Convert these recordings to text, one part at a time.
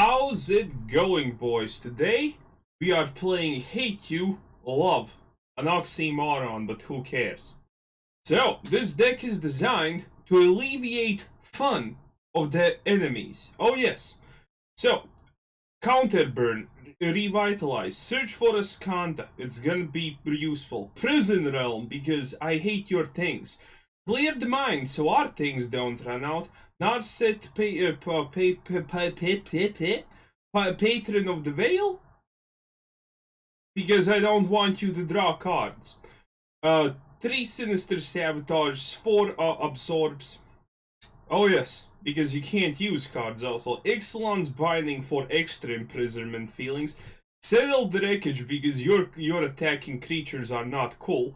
How's it going, boys? Today we are playing Hate You, Love, an oxymoron, but who cares? So, this deck is designed to alleviate fun of the enemies. Oh yes. So, Counterburn, Revitalize, search for Azcanta, it's gonna be useful. Prison Realm, because I hate your things. Clear the mind so our things don't run out. Narset, patron of the veil, because I don't want you to draw cards. 3 Sinister Sabotage, 4 absorbs. Oh yes, because you can't use cards also. Ixalan's Binding for extra imprisonment feelings. Settle the Wreckage, because your attacking creatures are not cool.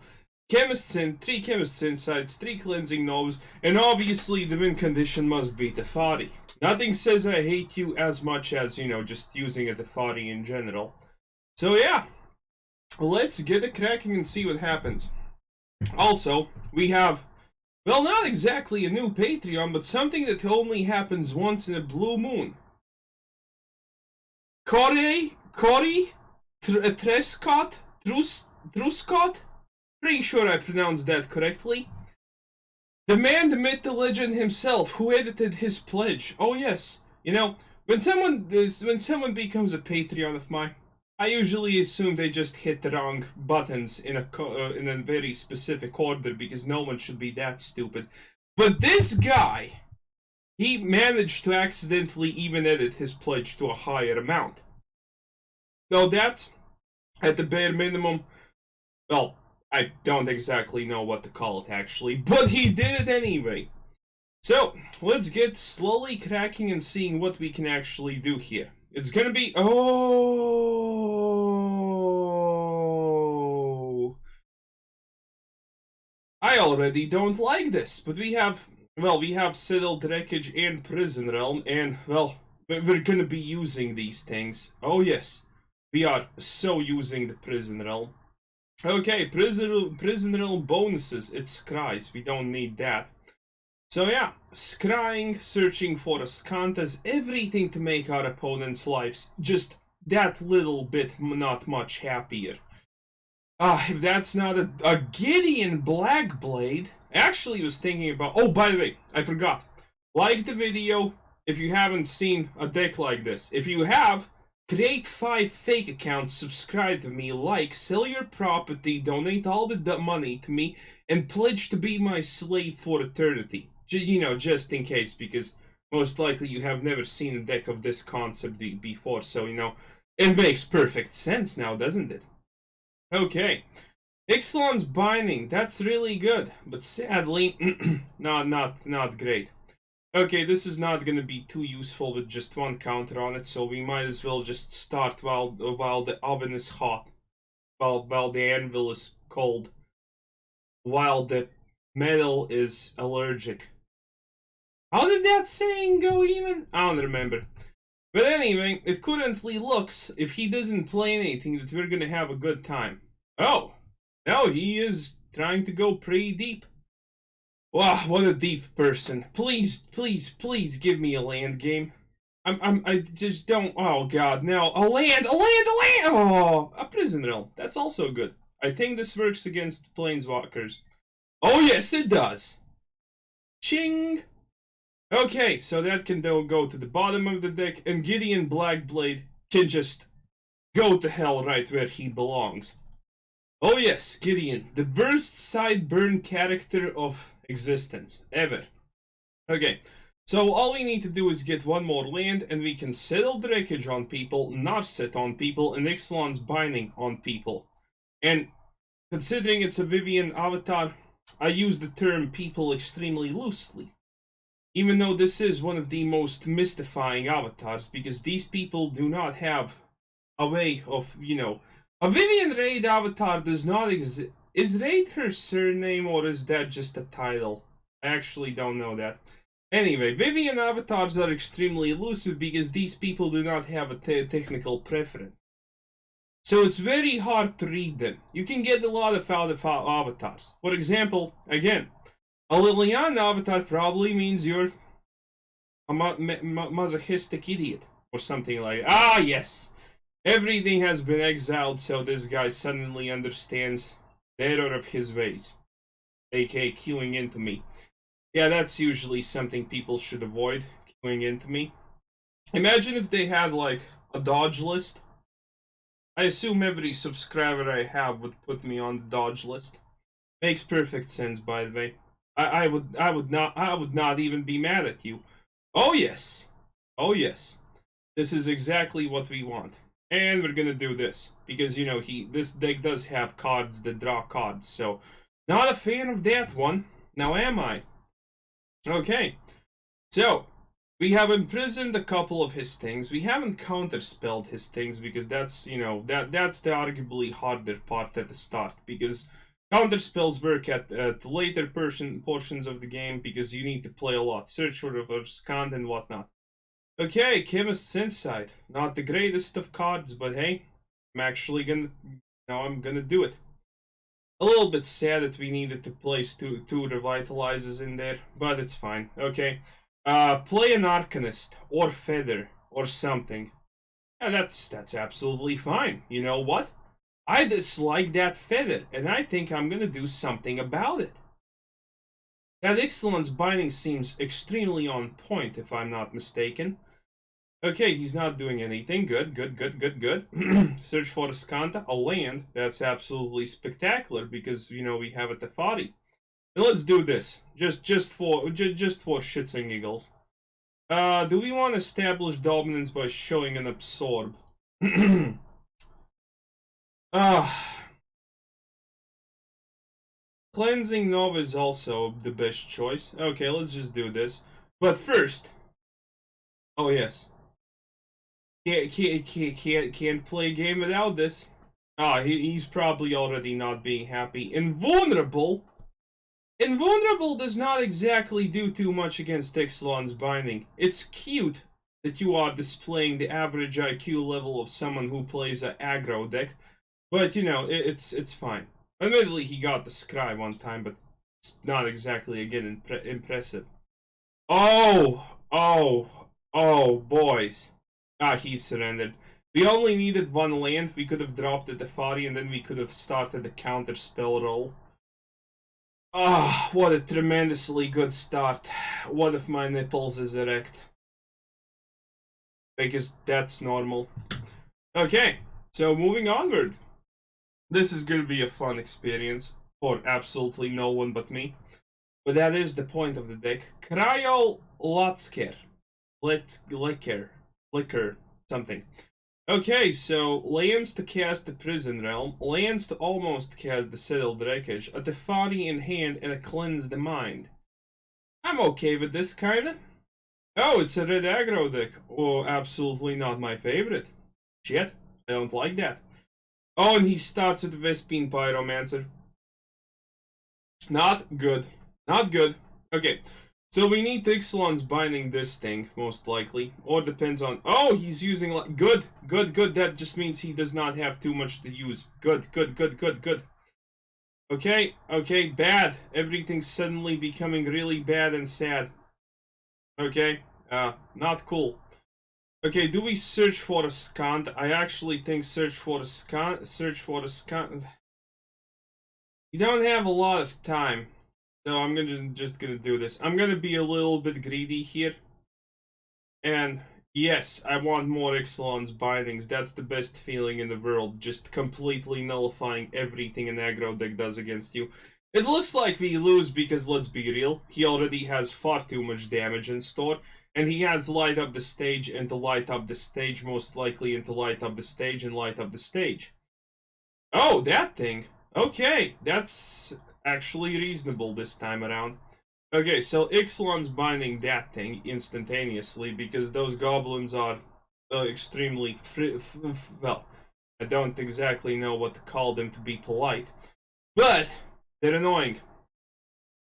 Chemister, 3 Chemist Insights, 3 Cleansing Knobs, and obviously the win condition must be Teferi. Nothing says I hate you as much as, you know, just using a Teferi in general. So yeah, let's get it cracking and see what happens. Also, we have, well, not exactly a new Patreon, but something that only happens once in a blue moon. Corey Trescott? Truscott? Pretty sure I pronounced that correctly. The man, the myth, the legend himself, who edited his pledge. Oh yes, you know, when someone becomes a Patreon of mine, I usually assume they just hit the wrong buttons in a very specific order, because no one should be that stupid. But this guy, he managed to accidentally even edit his pledge to a higher amount. Now that's, at the bare minimum, well, I don't exactly know what to call it actually, but he did it anyway. So, let's get slowly cracking and seeing what we can actually do here. It's gonna be, oh, I already don't like this, but we have, well, we have Settle the Wreckage and Prison Realm, and, well, we're gonna be using these things. Oh yes, we are so using the Prison Realm. Okay, Prison Realm bonuses, it's Scries, we don't need that. So yeah, scrying, searching for Azcantas, everything to make our opponent's lives just that little bit not much happier. If that's not a Gideon Blackblade, I actually was thinking about, oh, by the way, I forgot. Like the video if you haven't seen a deck like this. If you have, create 5 fake accounts, subscribe to me, like, sell your property, donate all the money to me, and pledge to be my slave for eternity. You know, just in case, because most likely you have never seen a deck of this concept before, so, you know, it makes perfect sense now, doesn't it? Okay. Ixalan's Binding, that's really good, but sadly, not great. Okay, this is not gonna be too useful with just 1 counter on it, so we might as well just start while the oven is hot, while the anvil is cold, while the metal is allergic. How did that saying go even? I don't remember. But anyway, it currently looks, if he doesn't play anything, that we're gonna have a good time. Oh, no, he is trying to go pretty deep. Wow, what a deep person. Please, please, please give me a land game. I just don't, oh god, no. A land! Oh, a Prison Realm. That's also good. I think this works against Planeswalkers. Oh yes, it does. Ching! Okay, so that can go to the bottom of the deck, and Gideon Blackblade can just go to hell right where he belongs. Oh yes, Gideon, the worst sideburn character of existence ever. Okay, so all we need to do is get 1 more land, and we can Settle the Wreckage on people, Narset on people, and Ixalan's Binding on people. And considering it's a Vivian avatar, I use the term people extremely loosely. Even though this is one of the most mystifying avatars, because these people do not have a way of, you know, a Vivian Raid avatar does not exist. Is Raid her surname, or is that just a title? I actually don't know that. Anyway, Vivian avatars are extremely elusive because these people do not have a technical preference. So it's very hard to read them. You can get a lot of avatars. For example, again, a Liliana avatar probably means you're a masochistic idiot. Or something like, ah, yes! Everything has been exiled, so this guy suddenly understands the error of his ways. aka queuing into me. Yeah, that's usually something people should avoid, queuing into me. Imagine if they had, like, a dodge list. I assume every subscriber I have would put me on the dodge list. Makes perfect sense, by the way. I would not even be mad at you. Oh yes. Oh yes. This is exactly what we want. And we're gonna do this. Because, you know, this deck does have cards that draw cards, so not a fan of that one. Now am I? Okay. So, we have imprisoned a couple of his things. We haven't counterspelled his things because that's, you know, that's the arguably harder part at the start. Because counterspells work at the later portions of the game because you need to play a lot. Search for Azcanta and whatnot. Okay, Chemist's Insight. Not the greatest of cards, but hey, I'm actually gonna... Now I'm gonna do it. A little bit sad that we needed to place two Revitalizes in there, but it's fine. Okay. Play an Arcanist, or Feather, or something. And that's absolutely fine. You know what? I dislike that Feather, and I think I'm gonna do something about it. That Ixalan's binding seems extremely on point, if I'm not mistaken. Okay, he's not doing anything. Good, good, good, good, good. Search for Azcanta, a land. That's absolutely spectacular because, you know, we have a Teferi. And let's do this. Just for shits and giggles. Do we want to establish dominance by showing an absorb? Cleansing Nova is also the best choice. Okay, let's just do this. But first... Oh, yes. Can't play a game without this. He's probably already not being happy. Invulnerable? Invulnerable does not exactly do too much against Ixalan's binding. It's cute that you are displaying the average IQ level of someone who plays an aggro deck, but you know, it's fine. Admittedly, he got the Scry one time, but it's not exactly, again, impressive. Oh, boys. He surrendered. We only needed one land. We could have dropped the Teferi and then we could have started the counter spell roll. What a tremendously good start. What if my nipples is erect? Because that's normal. Okay, so moving onward. This is gonna be a fun experience for absolutely no one but me. But that is the point of the deck. Cryo Lotsker. Liquor, something. Okay, so lands to cast the Prison Realm, lands to almost cast the Settle the Wreckage, a Teferi in hand, and a Cleanse the Mind. I'm okay with this, kinda. Oh, it's a red aggro deck. Oh, absolutely not my favorite. Shit, I don't like that. Oh, and he starts with the Vespine Pyromancer. Not good. Not good. Okay. So we need Ixalan's binding this thing, most likely. Or depends on... Oh, he's using... like good, good, good. That just means he does not have too much to use. Good, good, good, good, good. Okay, okay, bad. Everything's suddenly becoming really bad and sad. Okay, not cool. Okay, do we search for a Azcanta? I actually think search for a Azcanta. You don't have a lot of time. So I'm just gonna do this. I'm gonna be a little bit greedy here. And yes, I want more Ixalan's bindings. That's the best feeling in the world. Just completely nullifying everything an aggro deck does against you. It looks like we lose because, let's be real, he already has far too much damage in store. And he has light up the stage and to light up the stage, most likely, and to light up the stage and light up the stage. Oh, that thing. Okay, that's... actually reasonable this time around. Okay, so Ixalan's binding that thing instantaneously because those goblins are extremely well, I don't exactly know what to call them to be polite, but they're annoying,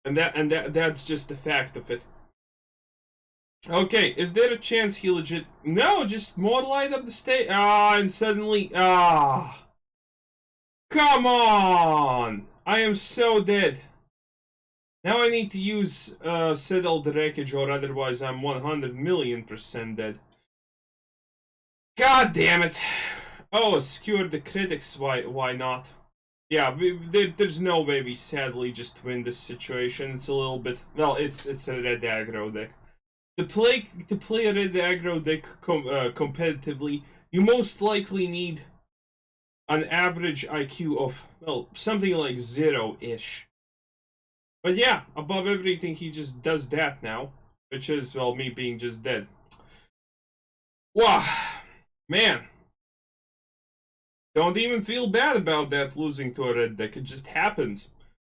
and that's just the fact of it. Okay, is there a chance he legit? No, just more light up the stage. And suddenly, come on! I am so dead. Now I need to use Settle the Wreckage or otherwise I'm 100,000,000% dead. God damn it. Oh, skewer the critics, why not? Yeah, there's no way we sadly just win this situation. It's a little bit, well, it's a red aggro deck. To play a red aggro deck competitively, you most likely need an average IQ of, well, something like 0-ish. But yeah, above everything, he just does that now, which is, well, me being just dead. Wow, man. Don't even feel bad about that losing to a red deck, it just happens.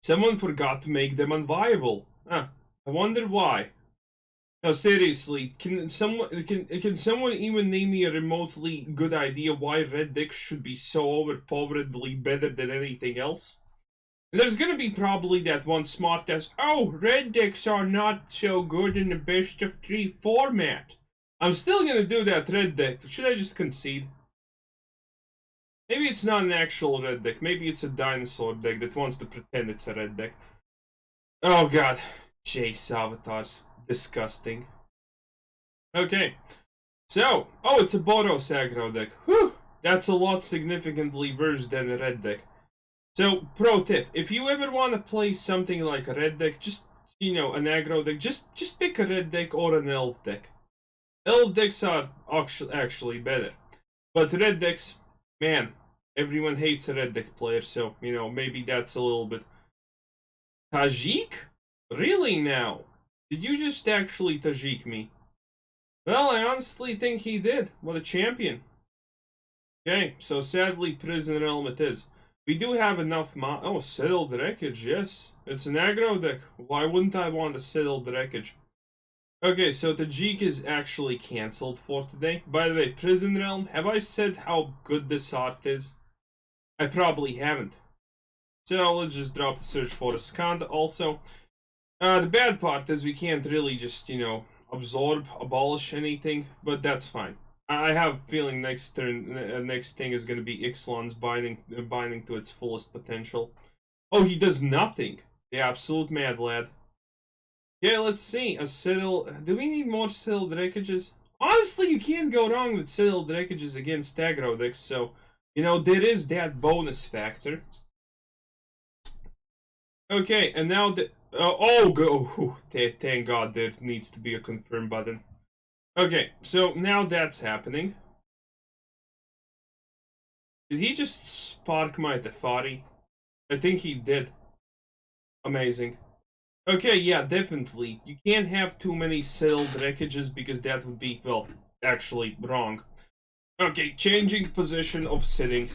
Someone forgot to make them unviable. Huh, I wonder why. No, seriously, can someone even name me a remotely good idea why red decks should be so overpoweredly better than anything else? And there's gonna be probably that one smart ass, oh, red decks are not so good in the best of 3 format. I'm still gonna do that red deck. Should I just concede? Maybe it's not an actual red deck. Maybe it's a dinosaur deck that wants to pretend it's a red deck. Oh god. Sabotage. Disgusting. Okay. So, oh, it's a Boros aggro deck. Whew! That's a lot significantly worse than a red deck. So, pro tip. If you ever want to play something like a red deck, just, you know, an aggro deck, just pick a red deck or an elf deck. Elf decks are actually better. But red decks, man, everyone hates a red deck player, so, you know, maybe that's a little bit... Tajik? Really now? Did you just actually Tajik me? Well, I honestly think he did. What a champion. Okay, so sadly, Prison Realm it is. We do have enough oh, Settle the Wreckage, yes. It's an aggro deck. Why wouldn't I want to Settle the Wreckage? Okay, so Tajik is actually cancelled for today. By the way, Prison Realm, have I said how good this art is? I probably haven't. So let's just drop the search for Azcanta also. The bad part is we can't really just, you know, abolish anything, but that's fine. I have a feeling next turn, next thing is going to be Ixalan's binding to its fullest potential. Oh, he does nothing. The absolute mad lad. Yeah, let's see. A Settle... Do we need more Settle the Wreckages? Honestly, you can't go wrong with Settle the Wreckages against aggro decks, so... You know, there is that bonus factor. Okay, and now the... oh, go! Thank God there needs to be a confirm button. Okay, so now that's happening. Did he just spark my Teferi? I think he did. Amazing. Okay, yeah, definitely. You can't have too many Settle the Wreckages because that would be, well, actually wrong. Okay, changing position of sitting.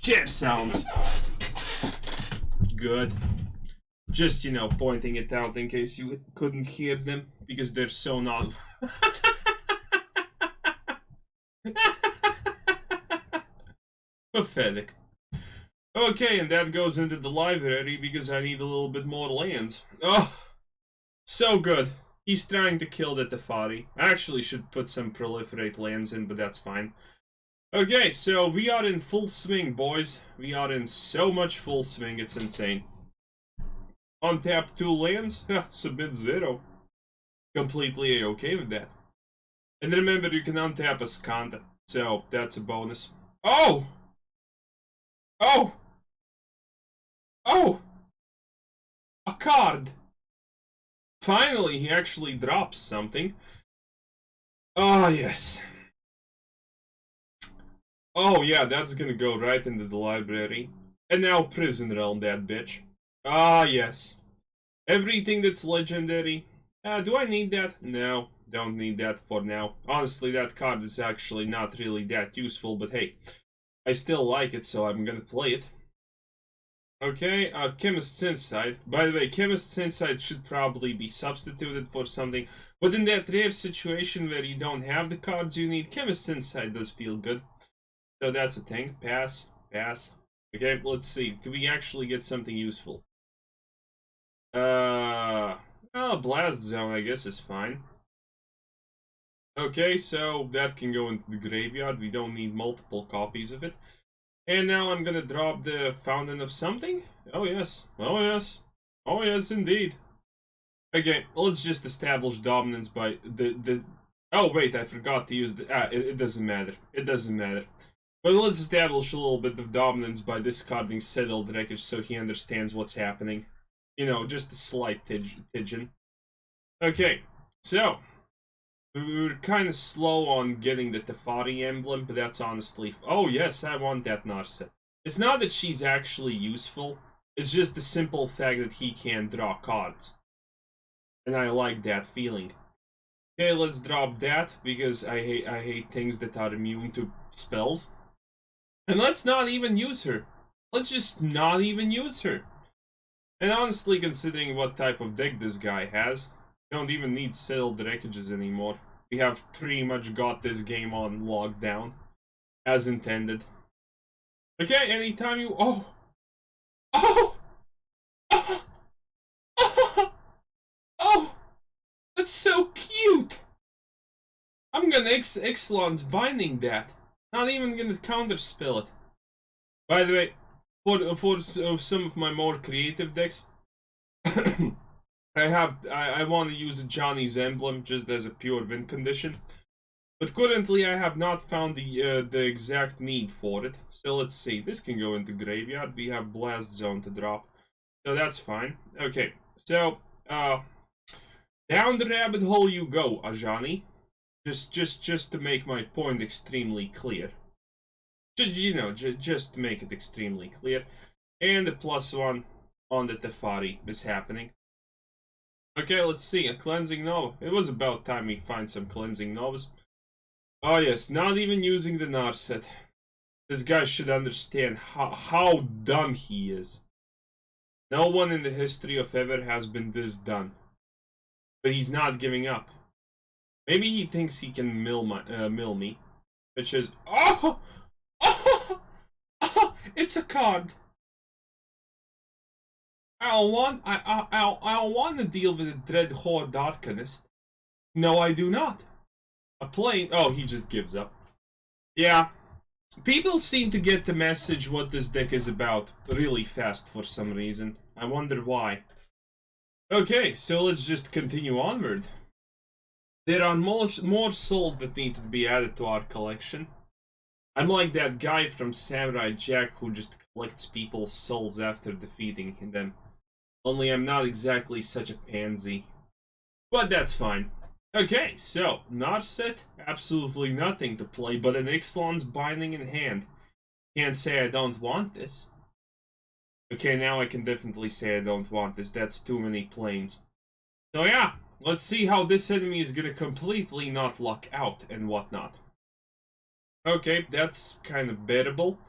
Chair sounds. Good. Just, you know, pointing it out in case you couldn't hear them, because they're so not... Pathetic. Okay, and that goes into the library because I need a little bit more lands. Oh, so good. He's trying to kill the Teferi. I actually should put some proliferate lands in, but that's fine. Okay, so we are in full swing, boys. We are in so much full swing, it's insane. Untap 2 lands? Submit 0. Completely a-okay with that. And remember, you can untap Azcanta, so that's a bonus. Oh! Oh! Oh! A card! Finally, he actually drops something. Oh, yes. Oh, yeah, that's gonna go right into the library. And now Prison Realm, that bitch. Ah, yes. Everything that's legendary. Do I need that? No, don't need that for now. Honestly, that card is actually not really that useful, but hey. I still like it, so I'm gonna play it. Okay, Chemist's Insight. By the way, Chemist's Insight should probably be substituted for something. But in that rare situation where you don't have the cards you need, Chemist's Insight does feel good. So that's a thing. Pass. Pass. Okay, let's see. Do we actually get something useful? Well, Blast Zone, I guess, is fine. Okay, so that can go into the graveyard. We don't need multiple copies of it. And now I'm gonna drop the Fountain of something? Oh yes. Oh yes. Oh yes, indeed. Okay, let's just establish dominance by the Oh, wait, I forgot to use the... it doesn't matter. It doesn't matter. But let's establish a little bit of dominance by discarding Settle the Wreckage so he understands what's happening. You know, just a slight tidgeon. Okay, so... we were kind of slow on getting the Teferi emblem, but that's honestly... oh, yes, I want that Narset. It's not that she's actually useful. It's just the simple fact that he can draw cards. And I like that feeling. Okay, let's drop that, because I hate things that are immune to spells. And let's not even use her. Let's just not even use her. And honestly, considering what type of deck this guy has, we don't even need Settle the Wreckages anymore. We have pretty much got this game on lockdown, as intended. Okay, anytime you... oh! Oh! Oh! Oh! Oh! That's so cute! I'm gonna Ixalan's binding that. Not even gonna counterspell it. By the way, for some of my more creative decks, I want to use Johnny's emblem just as a pure win condition. But currently I have not found the exact need for it. So let's see. This can go into graveyard. We have Blast Zone to drop. So that's fine. Okay. So down the rabbit hole you go, Ajani. Just to make my point extremely clear. You know, just to make it extremely clear. And the +1 on the Teferi is happening. Okay, let's see. A Cleansing Nova. It was about time we find some Cleansing Novas. Oh yes, not even using the Narset. This guy should understand how done he is. No one in the history of ever has been this done. But he's not giving up. Maybe he thinks he can mill me. Which is... oh! Oh! Oh! It's a card! I want to deal with a Dread Horde Arcanist. No, I do not. A plane... oh, he just gives up. Yeah. People seem to get the message what this deck is about really fast for some reason. I wonder why. Okay, so let's just continue onward. There are more souls that need to be added to our collection. I'm like that guy from Samurai Jack who just collects people's souls after defeating them. Only I'm not exactly such a pansy. But that's fine. Okay, so, Narset, absolutely nothing to play but an Ixalan's binding in hand. Can't say I don't want this. Okay, now I can definitely say I don't want this. That's too many planes. So yeah, let's see how this enemy is gonna completely not luck out and whatnot. Okay, that's kind of bearable.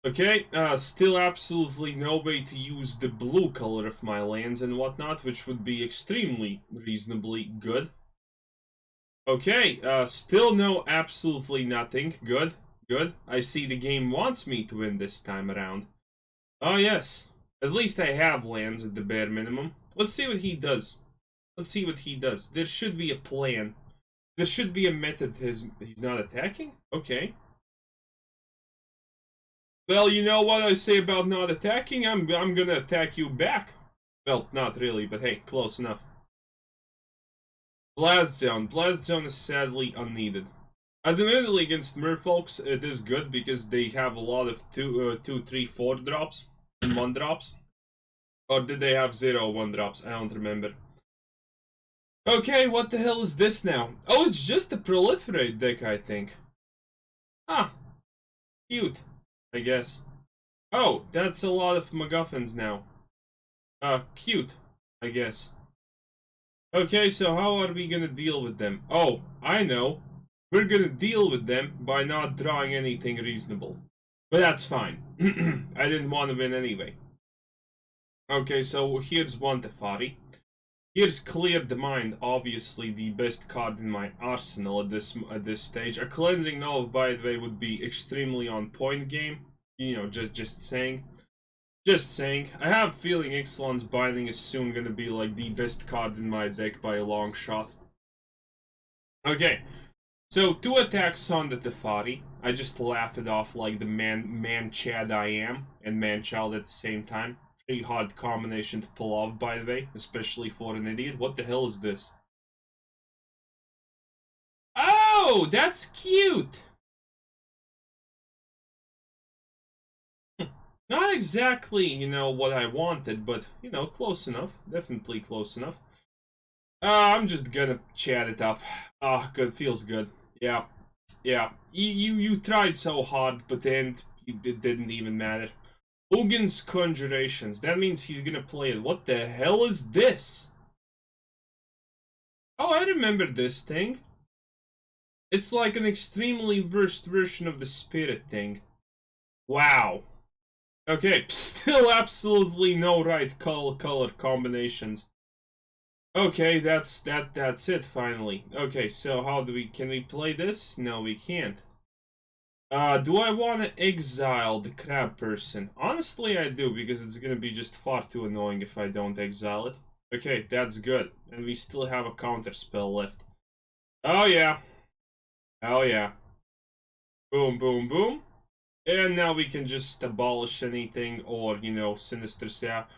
Okay, still absolutely no way to use the blue color of my lands and whatnot, which would be extremely reasonably good. Okay, still no absolutely nothing. Good, good. I see the game wants me to win this time around. Oh yes, at least I have lands at the bare minimum. Let's see what he does. Let's see what he does. There should be a plan. There should be a method. He's not attacking? Okay. Well, you know what I say about not attacking? I'm gonna attack you back. Well, not really, but hey, close enough. Blast Zone. Blast Zone is sadly unneeded. Admittedly, against merfolks, it is good because they have a lot of 2, 3, 4 drops and 1 drops. Or did they have 0 1 drops? I don't remember. Okay, what the hell is this now? Oh, it's just a proliferate deck, I think. Ah, cute, I guess. Oh, that's a lot of MacGuffins now. Cute, I guess. Okay, so how are we gonna deal with them? Oh, I know. We're gonna deal with them by not drawing anything reasonable. But that's fine. I didn't want to win anyway. Okay, so here's one Teferi. Here's Clear the Mind, obviously the best card in my arsenal at this stage. A Cleansing Nova, by the way, would be extremely on point game. You know, just saying. Just saying. I have a feeling Ixalan's Binding is soon gonna be like the best card in my deck by a long shot. Okay. So 2 attacks on the Teferi. I just laugh it off like the man-chad I am, and man-child at the same time. Pretty hard combination to pull off, by the way, especially for an idiot. What the hell is this? Oh, that's cute! Not exactly, you know, what I wanted, but, you know, close enough. Definitely close enough. I'm just gonna chat it up. Ah, good, feels good. Yeah, yeah. You tried so hard, but then it didn't even matter. Ugin's Conjurations. That means he's gonna play it. What the hell is this? Oh, I remember this thing. It's like an extremely worst version of the Spirit thing. Wow. Okay, still absolutely no right color combinations. Okay, that's it finally. Okay, so how do can we play this? No, we can't. Do I want to exile the crab person? Honestly, I do, because it's gonna be just far too annoying if I don't exile it. Okay, that's good. And we still have a counter spell left. Oh yeah. Oh yeah. Boom, boom, boom. And now we can just abolish anything, or, you know, Sinister Sabotage.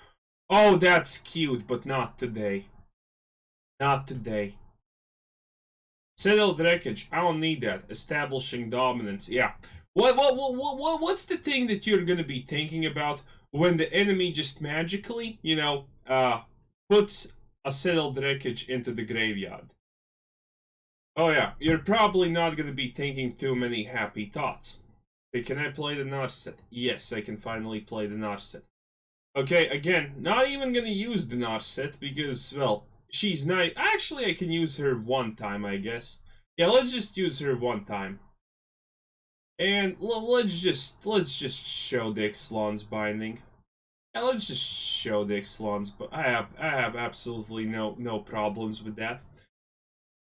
Oh, that's cute, but not today. Not today. Settle the Wreckage. I don't need that. Establishing dominance. Yeah. What's the thing that you're gonna be thinking about when the enemy just magically, you know, puts a Settle the Wreckage into the graveyard? Oh yeah, you're probably not gonna be thinking too many happy thoughts. Okay, can I play the Narset? Yes, I can finally play the Narset. Okay, again, not even gonna use the Narset because, well, she's nice. Actually, I can use her one time, I guess. Yeah, let's just use her one time. And let's just show the Ixalan's binding. Yeah, let's just show the Ixalan's, but I have absolutely no problems with that.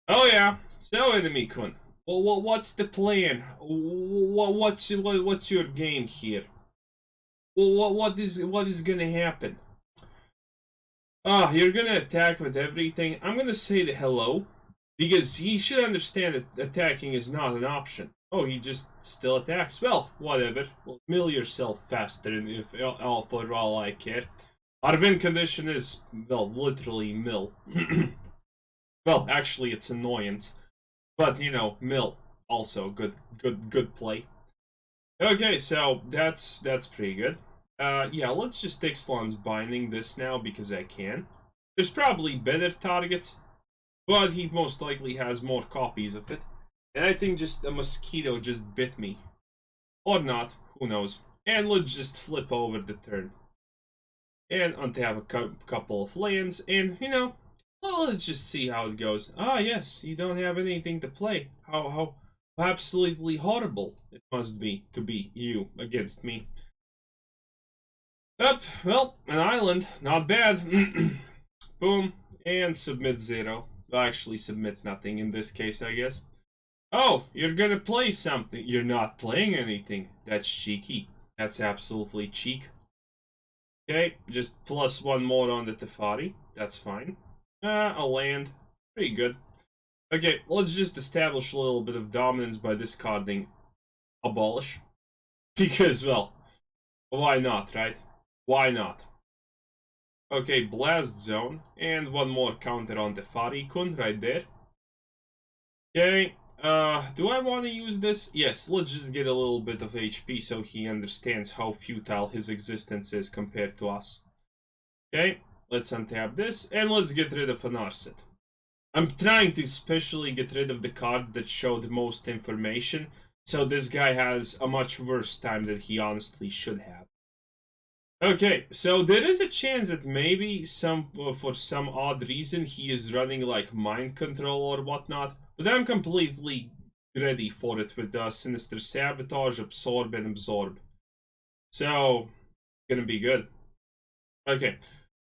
Oh yeah, so enemy-kun. Well, what's the plan? What's your game here? Well, what is gonna happen? Ah, you're gonna attack with everything. I'm gonna say the hello, because he should understand that attacking is not an option. Oh, he just still attacks. Well, whatever. Well, mill yourself faster, if for all I care. Our win condition is, well, literally mill. Well, actually, it's annoyance, but you know, mill also good play. Okay, so that's pretty good. Yeah, let's just take Ixalan's binding this now because I can. There's probably better targets, but he most likely has more copies of it. And I think just a mosquito just bit me. Or not, who knows. And let's just flip over the turn. And untap a couple of lands, and, you know, well, let's just see how it goes. Ah, yes, you don't have anything to play. How absolutely horrible it must be to be you against me. Up, well, an island, not bad. Boom, and submit 0. Well, actually, submit nothing in this case, I guess. Oh, you're gonna play something. You're not playing anything. That's cheeky. That's absolutely cheek. Okay, just plus one more on the Teferi. That's fine. A land. Pretty good. Okay, let's just establish a little bit of dominance by discarding Abolish. Because, well, why not, right? Why not? Okay, Blast Zone. And one more counter on the Teferi-kun right there. Okay, do I want to use this? Yes, let's just get a little bit of HP so he understands how futile his existence is compared to us. Okay, let's untap this, and let's get rid of a Narset. I'm trying to especially get rid of the cards that show the most information, so this guy has a much worse time than he honestly should have. Okay, so there is a chance that maybe for some odd reason he is running like mind control or whatnot, but I'm completely ready for it with Sinister Sabotage, Absorb, and Absorb. So, gonna be good. Okay,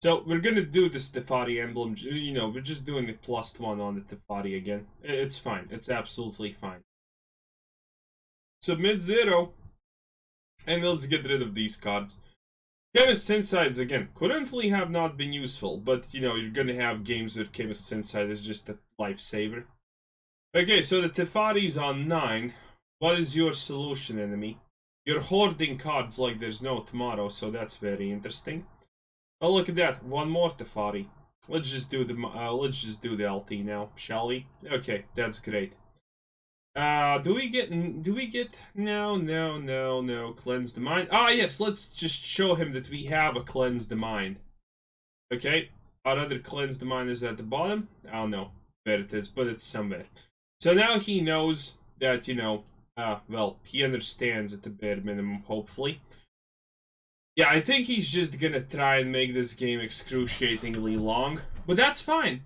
so we're gonna do this Teferi emblem, you know, we're just doing the +1 on the Teferi again. It's fine, it's absolutely fine. Submit 0, and let's get rid of these cards. Chemist's Insights, again, currently have not been useful, but, you know, you're gonna have games where Chemist's Insight is just a lifesaver. Okay, so the Teferi's on 9. What is your solution, enemy? You're hoarding cards like there's no tomorrow, so that's very interesting. Oh, look at that, one more Teferi. Let's just do the LT now, shall we? Okay, that's great. Do we get, no, cleanse the mind. Ah, yes, let's just show him that we have a cleanse the mind. Okay, our other cleanse the mind is at the bottom. I don't know where it is, but it's somewhere. So now he knows that, well, he understands at the bare minimum, hopefully. Yeah, I think he's just gonna try and make this game excruciatingly long, but that's fine.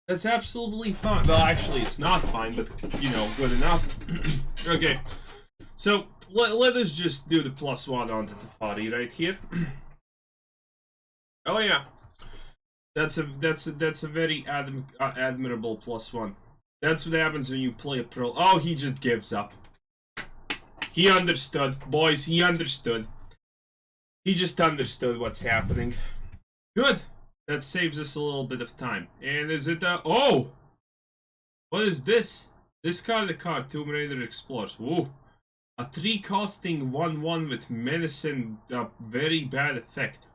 That's absolutely fine. Well, actually, it's not fine, but, good enough. Okay, so let us just do the +1 onto Teferi right here. Oh yeah, that's a very admirable +1. That's what happens when you play a pro. Oh, he just gives up. He understood, boys. He understood. He just understood what's happening. Good. That saves us a little bit of time. And is it oh! What is this? Discard a card, Tomb Raider Explorers. Whoa. A 3 costing 1/1 with menace and a very bad effect.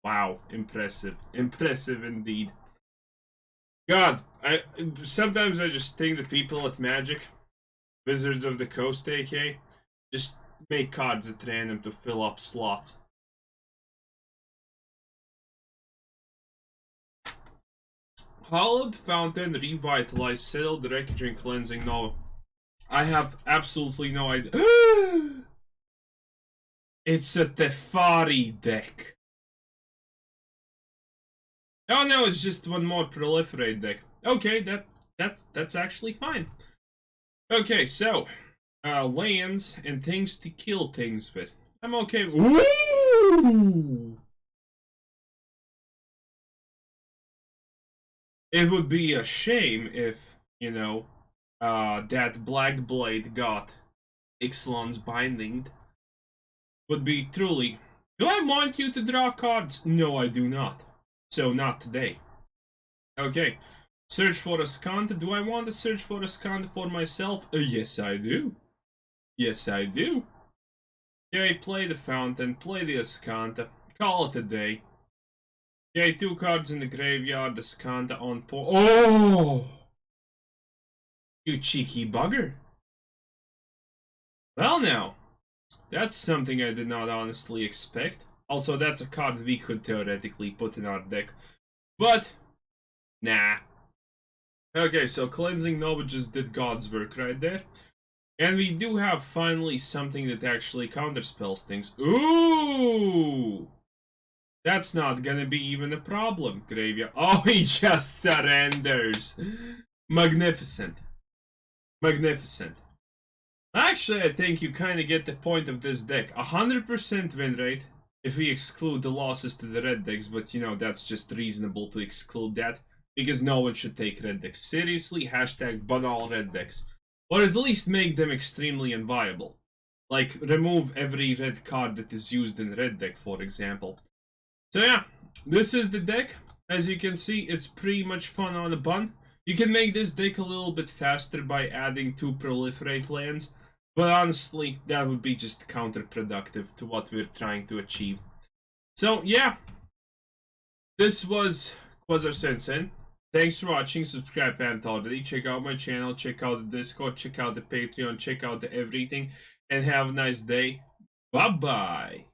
Wow, impressive. Impressive indeed. God, sometimes I just think the people at Magic, Wizards of the Coast, aka, just make cards at random to fill up slots. Hallowed Fountain, Revitalize, Settle the Wreckage, and Cleansing. No, I have absolutely no idea. It's a Teferi deck. Oh no, it's just one more proliferate deck. Okay, that's actually fine. Okay, so lands and things to kill things with. I'm okay with. Ooh! It would be a shame if, that Black Blade got Ixalan's Binding. Would be truly. Do I want you to draw cards? No, I do not. So, not today. Okay. Search for Azcanta. Do I want to search for Azcanta for myself? Yes, I do. Yes, I do. Okay, play the Fountain. Play the Azcanta. Call it a day. Okay, 2 cards in the graveyard. Azcanta on point. Oh! You cheeky bugger. Well, now. That's something I did not honestly expect. Also, that's a card we could theoretically put in our deck. But, nah. Okay, so Cleansing Nova just did God's work right there. And we do have finally something that actually counterspells things. Ooh! That's not gonna be even a problem, Graveyard. Oh, he just surrenders. Magnificent. Magnificent. Actually, I think you kind of get the point of this deck. 100% win rate, if we exclude the losses to the red decks, but that's just reasonable to exclude that, because no one should take red decks seriously. Hashtag ban all red decks. Or at least make them extremely unviable. Like, remove every red card that is used in red deck, for example. So yeah, this is the deck. As you can see, it's pretty much fun on a bun. You can make this deck a little bit faster by adding 2 proliferate lands. But honestly, that would be just counterproductive to what we're trying to achieve. So, yeah. This was Quasar Sensen. Thanks for watching. Subscribe if you haven't already. Check out my channel. Check out the Discord. Check out the Patreon. Check out the everything. And have a nice day. Bye-bye.